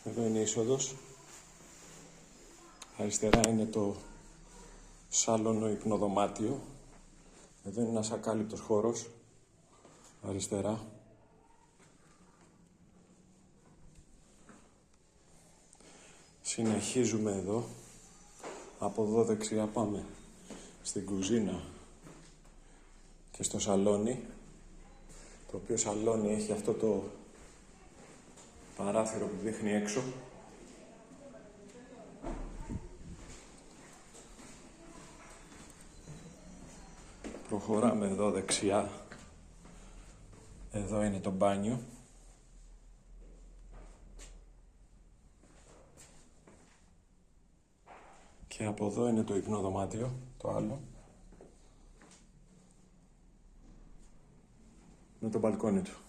Εδώ είναι η είσοδος. Αριστερά είναι το σάλονο υπνοδωμάτιο. Εδώ είναι ένας ακάλυπτος χώρος. Αριστερά. Συνεχίζουμε εδώ. Από εδώ δεξιά πάμε στην κουζίνα και στο σαλόνι. Το οποίο σαλόνι έχει αυτό το παράθυρο που δείχνει έξω. Προχωράμε εδώ δεξιά. Εδώ είναι το μπάνιο. Και από εδώ είναι το υπνοδωμάτιο, το άλλο. Με το μπαλκόνι του.